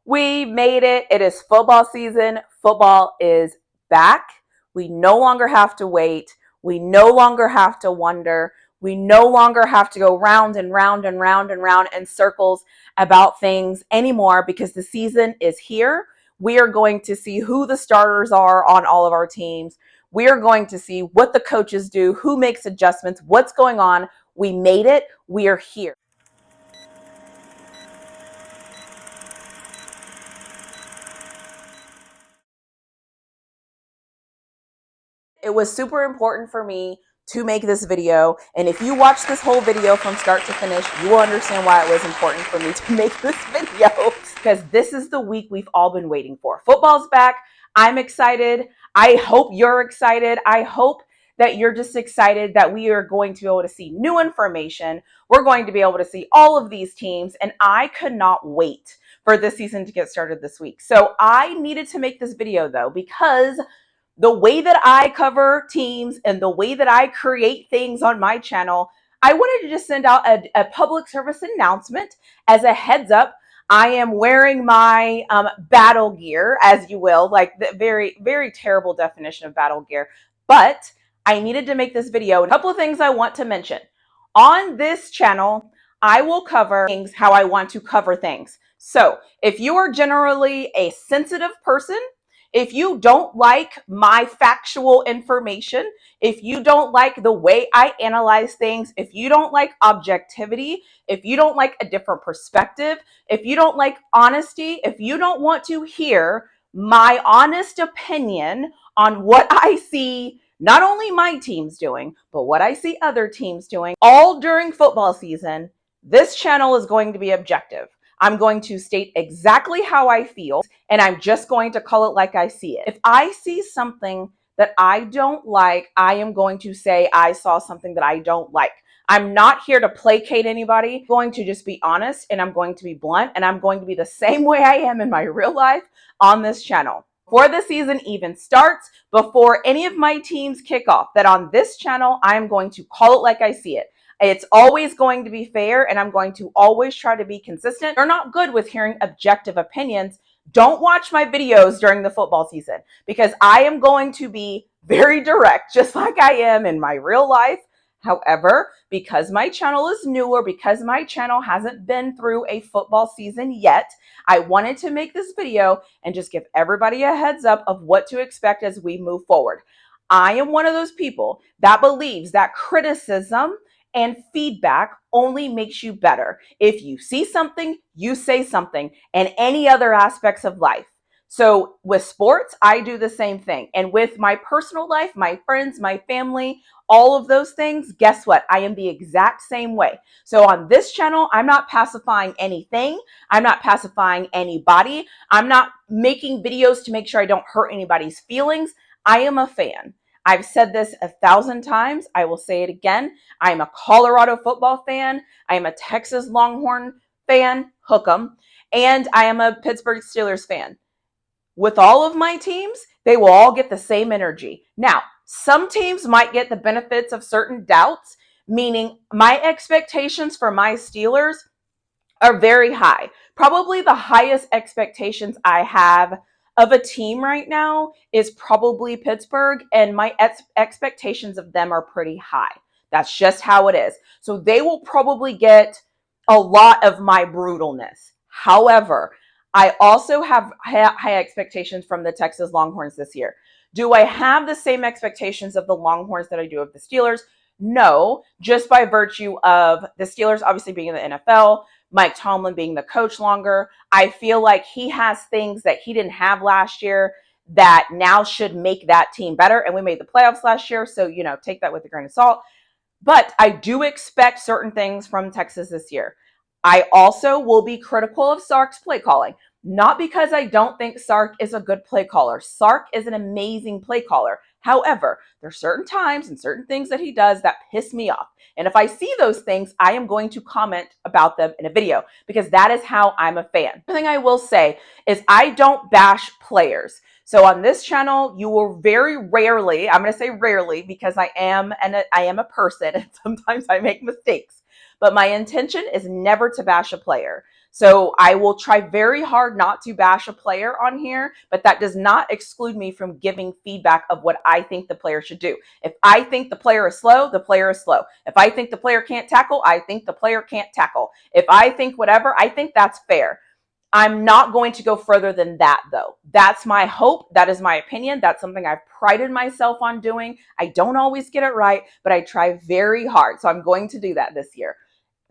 We made it. It is football season. Football is back. We no longer have to wait. We no longer have to wonder. We no longer have to go round and round and round and round in circles about things anymore because the season is here. We are going to see who the starters are on all of our teams. We are going to see what the coaches do, who makes adjustments, what's going on. We made it. We are here. It was super important for me to make this video. And if you watch this whole video from start to finish, you will understand why it was important for me to make this video, because this is the week we've all been waiting for. Football's back. I'm excited. I hope you're excited. I hope that you're just excited that we are going to be able to see new information. We're going to be able to see all of these teams, and I could not wait for this season to get started this week. So I needed to make this video though, because the way that I cover teams and the way that I create things on my channel, I wanted to just send out a public service announcement as a heads up. I am wearing my battle gear, as you will, like the very, very terrible definition of battle gear. But I needed to make this video. A couple of things I want to mention. On this channel, I will cover things how I want to cover things. So if you are generally a sensitive person, if you don't like my factual information, if you don't like the way I analyze things, if you don't like objectivity, if you don't like a different perspective, if you don't like honesty, if you don't want to hear my honest opinion on what I see, not only my team's doing, but what I see other teams doing, all during football season, this channel is going to be objective. I'm going to state exactly how I feel, and I'm just going to call it like I see it. If I see something that I don't like, I am going to say I saw something that I don't like. I'm not here to placate anybody. I'm going to just be honest, and I'm going to be blunt, and I'm going to be the same way I am in my real life on this channel. Before the season even starts, before any of my teams kick off, that on this channel, I'm going to call it like I see it. It's always going to be fair, and I'm going to always try to be consistent. You're not good with hearing objective opinions. Don't watch my videos during the football season, because I am going to be very direct, just like I am in my real life. However, because my channel is newer, because my channel hasn't been through a football season yet, I wanted to make this video and just give everybody a heads up of what to expect as we move forward. I am one of those people that believes that criticism and feedback only makes you better. If you see something, you say something, and any other aspects of life. So with sports, I do the same thing. And with my personal life, my friends, my family, all of those things, guess what? I am the exact same way. So on this channel, I'm not pacifying anything. I'm not pacifying anybody. I'm not making videos to make sure I don't hurt anybody's feelings. I am a fan. I've said this 1,000 times. I will say it again. I'm a Colorado football fan. I am a Texas Longhorn fan, hook 'em, and I am a Pittsburgh Steelers fan. With all of my teams, they will all get the same energy. Now, some teams might get the benefits of certain doubts, meaning my expectations for my Steelers are very high. Probably the highest expectations I have of a team right now is probably Pittsburgh, and my expectations of them are pretty high. That's just how it is. So they will probably get a lot of my brutalness. However, I also have high expectations from the Texas Longhorns this year. Do I have the same expectations of the Longhorns that I do of the Steelers? No, just by virtue of the Steelers obviously being in the NFL, Mike Tomlin being the coach longer. I feel like he has things that he didn't have last year that now should make that team better. And we made the playoffs last year, so, take that with a grain of salt. But I do expect certain things from Texas this year. I also will be critical of Sark's play calling. Not because I don't think Sark is a good play caller. Sark is an amazing play caller. However, there are certain times and certain things that he does that piss me off. And if I see those things, I am going to comment about them in a video, because that is how I'm a fan. The thing I will say is I don't bash players. So on this channel, you will very rarely, I'm going to say rarely, because I am a person and sometimes I make mistakes. But my intention is never to bash a player. So I will try very hard not to bash a player on here, but that does not exclude me from giving feedback of what I think the player should do. If I think the player is slow, the player is slow. If I think the player can't tackle, I think the player can't tackle. If I think whatever, I think that's fair. I'm not going to go further than that, though. That's my hope. That is my opinion. That's something I've prided myself on doing. I don't always get it right, but I try very hard. So I'm going to do that this year.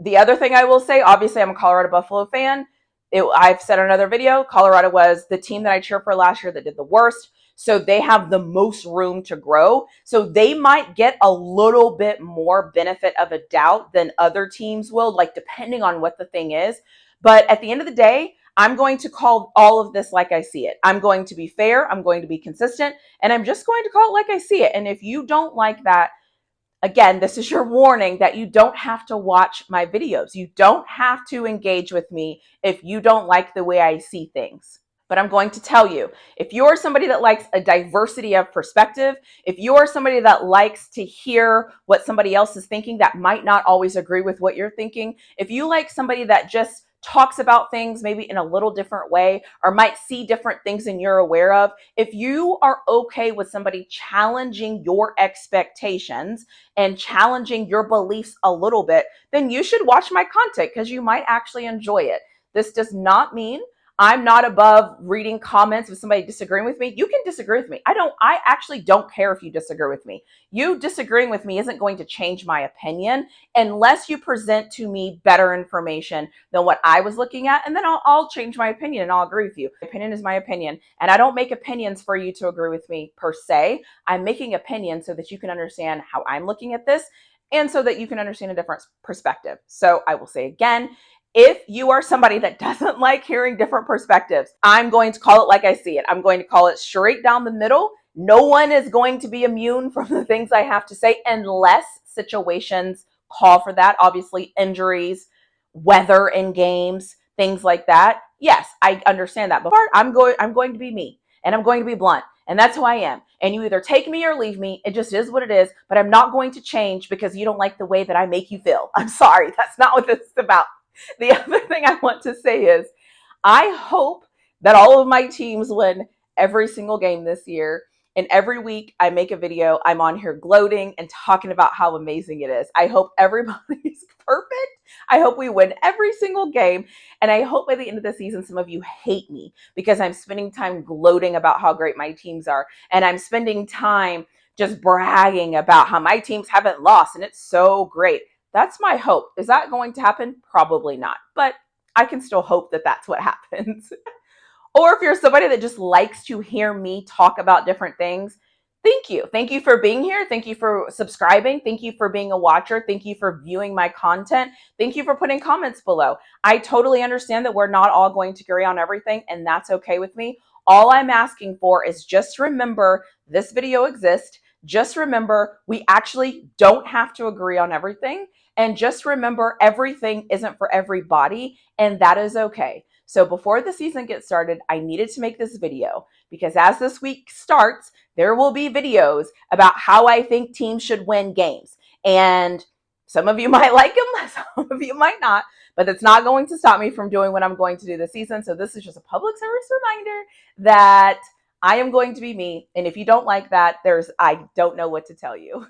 The other thing I will say, obviously, I'm a Colorado Buffalo fan. I've said in another video, Colorado was the team that I cheered for last year that did the worst. So they have the most room to grow. So they might get a little bit more benefit of a doubt than other teams will, like depending on what the thing is. But at the end of the day, I'm going to call all of this like I see it. I'm going to be fair. I'm going to be consistent. And I'm just going to call it like I see it. And if you don't like that, again, this is your warning that you don't have to watch my videos. You don't have to engage with me if you don't like the way I see things. But I'm going to tell you, if you're somebody that likes a diversity of perspective, if you're somebody that likes to hear what somebody else is thinking that might not always agree with what you're thinking, if you like somebody that just talks about things maybe in a little different way or might see different things than you're aware of, if you are okay with somebody challenging your expectations and challenging your beliefs a little bit, then you should watch my content because you might actually enjoy it. This does not mean I'm not above reading comments of somebody disagreeing with me. You can disagree with me. I actually don't care if you disagree with me. You disagreeing with me isn't going to change my opinion unless you present to me better information than what I was looking at. And then I'll change my opinion and I'll agree with you. My opinion is my opinion. And I don't make opinions for you to agree with me per se. I'm making opinions so that you can understand how I'm looking at this and so that you can understand a different perspective. So I will say again, if you are somebody that doesn't like hearing different perspectives, I'm going to call it like I see it. I'm going to call it straight down the middle. No one is going to be immune from the things I have to say unless situations call for that. Obviously, injuries, weather in games, things like that. Yes, I understand that. But I'm going to be me and I'm going to be blunt. And that's who I am. And you either take me or leave me. It just is what it is. But I'm not going to change because you don't like the way that I make you feel. I'm sorry. That's not what this is about. The other thing I want to say is I hope that all of my teams win every single game this year. And every week I make a video, I'm on here gloating and talking about how amazing it is. I hope everybody's perfect. I hope we win every single game. And I hope by the end of the season, some of you hate me because I'm spending time gloating about how great my teams are. And I'm spending time just bragging about how my teams haven't lost and it's so great. That's my hope. Is that going to happen? Probably not. But I can still hope that that's what happens. Or if you're somebody that just likes to hear me talk about different things, thank you. Thank you for being here. Thank you for subscribing. Thank you for being a watcher. Thank you for viewing my content. Thank you for putting comments below. I totally understand that we're not all going to agree on everything, and that's okay with me. All I'm asking for is just remember this video exists. Just remember we actually don't have to agree on everything. And just remember everything isn't for everybody, and that is okay. So before the season gets started, I needed to make this video because as this week starts, there will be videos about how I think teams should win games. And some of you might like them, some of you might not, but it's not going to stop me from doing what I'm going to do this season. So this is just a public service reminder that I am going to be me. And if you don't like that, I don't know what to tell you.